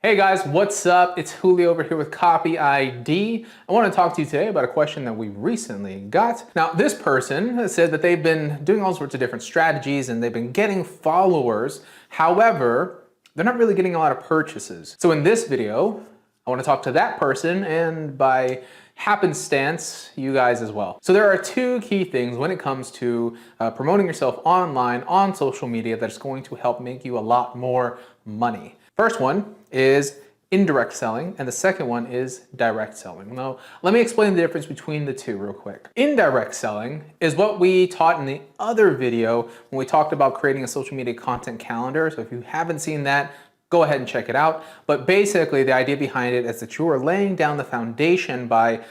Hey guys, what's up? It's Julio over here with Copy ID. I want to talk to you today about a question that we recently got. Now, this person said that they've been doing all sorts of different strategies and they've been getting followers. However, they're not really getting a lot of purchases. So in this video, I want to talk to that person and by happenstance, you guys as well. So there are two key things when it comes to promoting yourself online on social media that's going to help make you a lot more money. First one is indirect selling, and the second one is direct selling. Now, let me explain the difference between the two real quick. Indirect selling is what we taught in the other video when we talked about creating a social media content calendar. So if you haven't seen that, go ahead and check it out. But basically, the idea behind it is that you are laying down the foundation by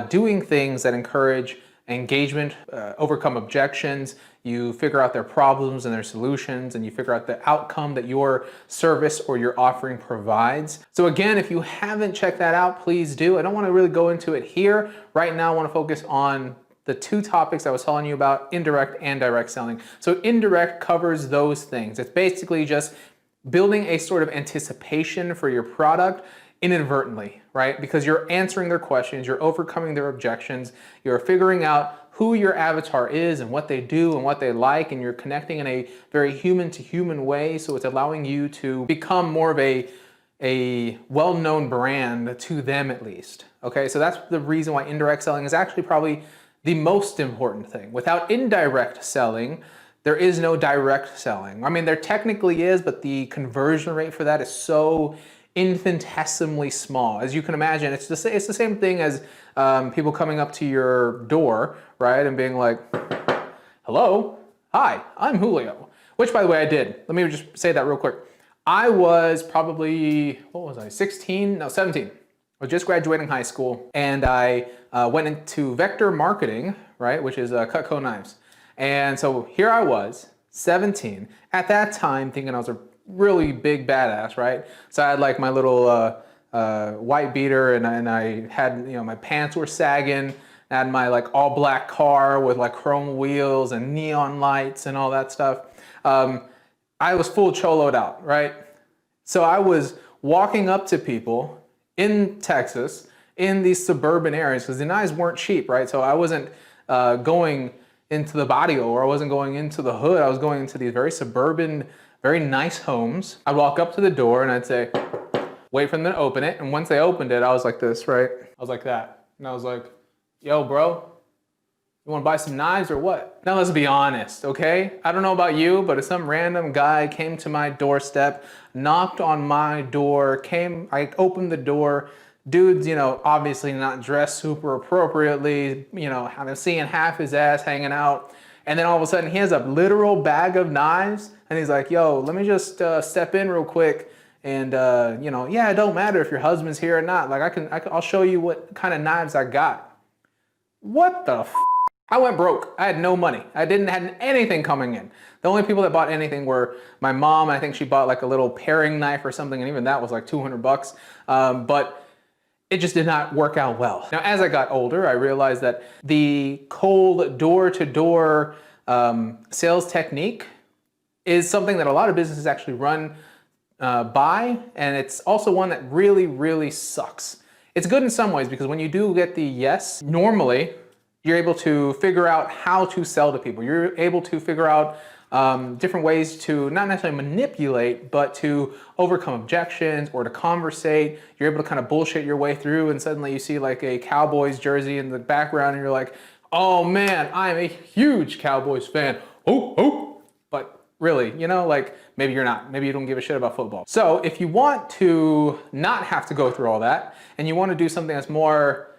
doing things that encourage engagement, overcome objections, you figure out their problems and their solutions, and you figure out the outcome that your service or your offering provides. So again, if you haven't checked that out, please do. I don't want to really go into it here. Right now, I want to focus on the two topics I was telling you about, indirect and direct selling. So indirect covers those things. It's basically just building a sort of anticipation for your product inadvertently, right? Because you're answering their questions, you're overcoming their objections, you're figuring out who your avatar is and what they do and what they like, and you're connecting in a very human to human way. So it's allowing you to become more of a well-known brand to them at least. Okay, so that's the reason why indirect selling is actually probably the most important thing. Without indirect selling, there is no direct selling. I mean, there technically is, but the conversion rate for that is so infinitesimally small. As you can imagine, it's the same thing as people coming up to your door, right, and being like, hello, hi, I'm Julio. Which, by the way, I did. Let me just say that real quick. I was probably, what was I, 16? No, 17. I was just graduating high school, and I went into vector marketing, right, which is Cutco knives. And so here I was, 17, at that time thinking I was a really big badass, right? So I had like my little white beater, and I had, you know, my pants were sagging, I had my like all black car with like chrome wheels and neon lights and all that stuff. I was full choloed out, right? So I was walking up to people in Texas in these suburban areas because the knives weren't cheap, right? So I wasn't going into the barrio, or I wasn't going into the hood. I was going into these very suburban, very nice homes. I'd walk up to the door and I'd say, wait for them to open it. And once they opened it, I was like this, right? I was like that. And I was like, yo, bro, you want to buy some knives or what? Now let's be honest, okay? I don't know about you, but if some random guy came to my doorstep, knocked on my door, I opened the door, dude's, you know, obviously not dressed super appropriately, you know, I'm seeing half his ass hanging out. And then all of a sudden he has a literal bag of knives and he's like, yo, let me just step in real quick. And, you know, yeah, it don't matter if your husband's here or not. Like I'll show you what kind of knives I got. What the f? I went broke. I had no money. I didn't have anything coming in. The only people that bought anything were my mom. I think she bought like a little paring knife or something. And even that was like 200 bucks. But it just did not work out well. Now, as I got older, I realized that the cold door-to-door sales technique is something that a lot of businesses actually run by, and it's also one that really, really sucks. It's good in some ways because when you do get the yes, normally you're able to figure out how to sell to people. You're able to figure out different ways to not necessarily manipulate, but to overcome objections or to conversate. You're able to kind of bullshit your way through, and suddenly you see like a Cowboys jersey in the background and you're like, oh man, I'm a huge Cowboys fan. Oh, oh. But really, you know, like maybe you're not. Maybe you don't give a shit about football. So if you want to not have to go through all that and you want to do something that's more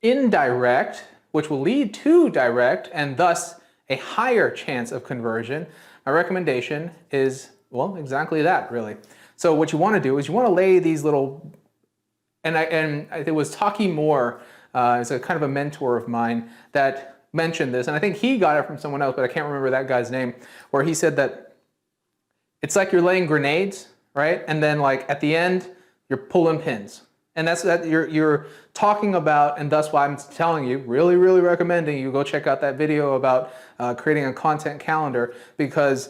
indirect, which will lead to direct and thus a higher chance of conversion, my recommendation is, well, exactly that, really. So what you want to do is you want to lay these little, and it was Taki Moore, is a kind of a mentor of mine that mentioned this, and I think he got it from someone else, but I can't remember that guy's name, where he said that it's like you're laying grenades, right? And then like at the end, you're pulling pins. And that's that you're talking about, and that's why I'm telling you, really, really recommending you go check out that video about creating a content calendar, because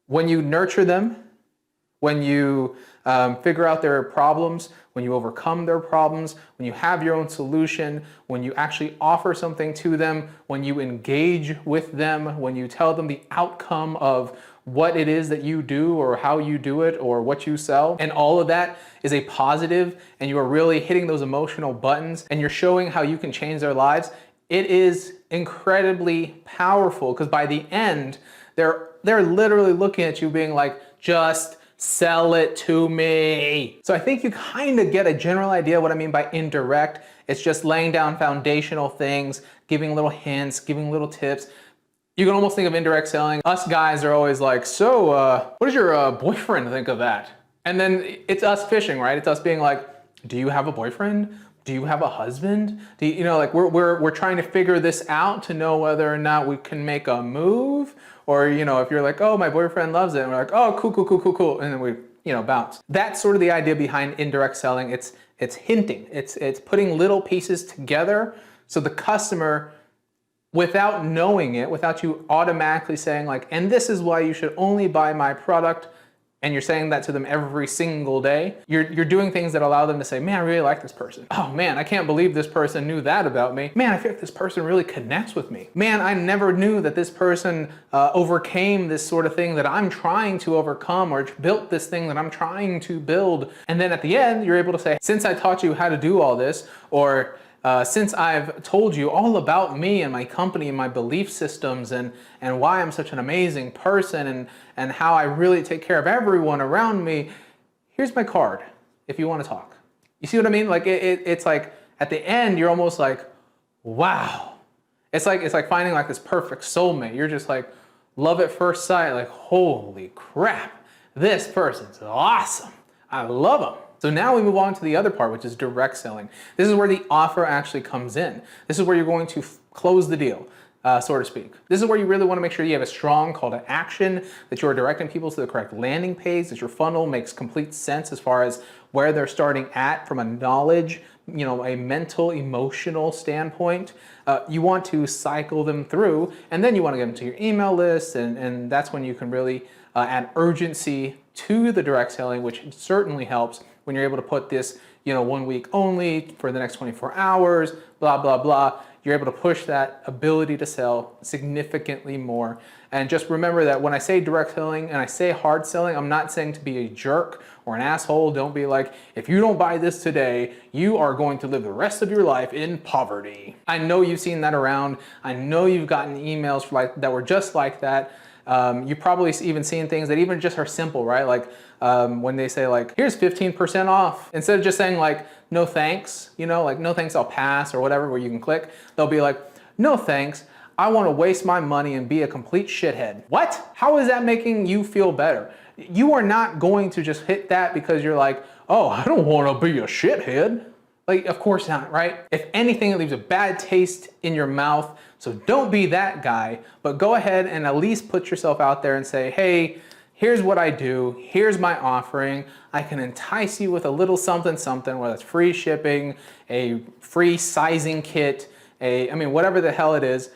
when you nurture them, when you figure out their problems, when you overcome their problems, when you have your own solution, when you actually offer something to them, when you engage with them, when you tell them the outcome of what it is that you do or how you do it or what you sell. And all of that is a positive, and you are really hitting those emotional buttons and you're showing how you can change their lives. It is incredibly powerful, because by the end, they're literally looking at you being like, just sell it to me. So I think you kind of get a general idea what I mean by indirect. It's just laying down foundational things, giving little hints, giving little tips. You can almost think of indirect selling. Us guys are always like, so what does your boyfriend think of that? And then it's us fishing, right? It's us being like, do you have a boyfriend? Do you have a husband? Do you, like we're trying to figure this out to know whether or not we can make a move. Or, if you're like, oh, my boyfriend loves it. And we're like, oh, cool. And then we, bounce. That's sort of the idea behind indirect selling. It's hinting. It's putting little pieces together so the customer, without knowing it, without you automatically saying like, and this is why you should only buy my product, and you're saying that to them every single day, you're doing things that allow them to say, man, I really like this person. Oh man, I can't believe this person knew that about me. Man, I feel like this person really connects with me. Man, I never knew that this person overcame this sort of thing that I'm trying to overcome, or built this thing that I'm trying to build. And then at the end, you're able to say, since I taught you how to do all this, or since I've told you all about me and my company and my belief systems and why I'm such an amazing person and how I really take care of everyone around me, here's my card if you want to talk. You see what I mean? Like it's like at the end, you're almost like, wow. It's like finding like this perfect soulmate. You're just like love at first sight, like holy crap, this person's awesome. I love them. So now we move on to the other part, which is direct selling. This is where the offer actually comes in. This is where you're going to close the deal, so to speak. This is where you really want to make sure you have a strong call to action, that you are directing people to the correct landing page, that your funnel makes complete sense as far as where they're starting at from a knowledge, a mental, emotional standpoint. You want to cycle them through, and then you want to get them to your email list, and that's when you can really add urgency to the direct selling, which certainly helps when you're able to put this, 1 week only for the next 24 hours, blah, blah, blah. You're able to push that ability to sell significantly more. And just remember that when I say direct selling and I say hard selling, I'm not saying to be a jerk or an asshole. Don't be like, if you don't buy this today, you are going to live the rest of your life in poverty. I know you've seen that around. I know you've gotten emails that were just like that. You've probably even seen things that even just are simple, right? Like when they say like, here's 15% off. Instead of just saying like, no thanks, like no thanks, I'll pass or whatever, where you can click, they'll be like, no thanks, I want to waste my money and be a complete shithead. What? How is that making you feel better? You are not going to just hit that because you're like, oh, I don't want to be a shithead. Like, of course not, right? If anything, it leaves a bad taste in your mouth. So don't be that guy, but go ahead and at least put yourself out there and say, hey, here's what I do. Here's my offering. I can entice you with a little something, whether it's free shipping, a free sizing kit, whatever the hell it is.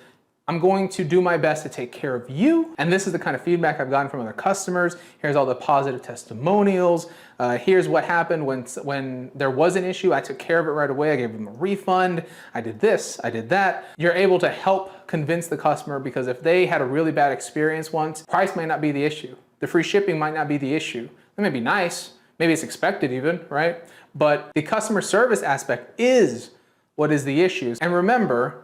I'm going to do my best to take care of you. And this is the kind of feedback I've gotten from other customers. Here's all the positive testimonials. Here's what happened when there was an issue. I took care of it right away. I gave them a refund. I did this, I did that. You're able to help convince the customer, because if they had a really bad experience once, price might not be the issue. The free shipping might not be the issue. It may be nice. Maybe it's expected even, right? But the customer service aspect is what is the issue. And remember,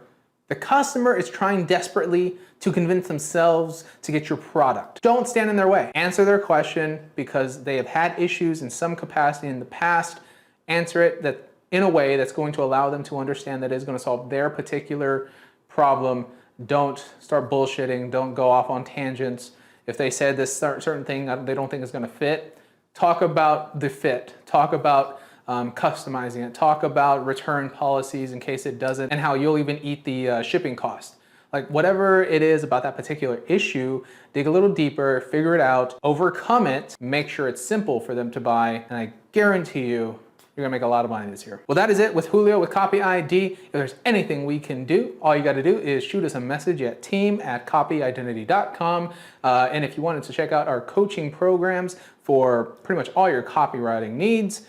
the customer is trying desperately to convince themselves to get your product. Don't stand in their way. Answer their question because they have had issues in some capacity in the past. Answer it in a way that's going to allow them to understand that it's going to solve their particular problem. Don't start bullshitting. Don't go off on tangents. If they said this certain thing they don't think is going to fit, talk about the fit. Talk about customizing it. Talk about return policies in case it doesn't, and how you'll even eat the shipping cost. Like whatever it is about that particular issue, dig a little deeper, figure it out, overcome it, make sure it's simple for them to buy, and I guarantee you You're gonna make a lot of money this year. Well, that is it with Julio with Copy ID. If there's anything we can do, all you gotta do is shoot us a message at team@copyidentity.com. And if you wanted to check out our coaching programs for pretty much all your copywriting needs,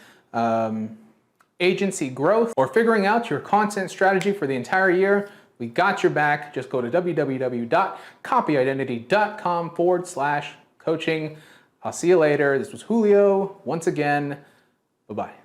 agency growth, or figuring out your content strategy for the entire year, we got your back. Just go to www.copyidentity.com/coaching. I'll see you later. This was Julio once again. Bye-bye.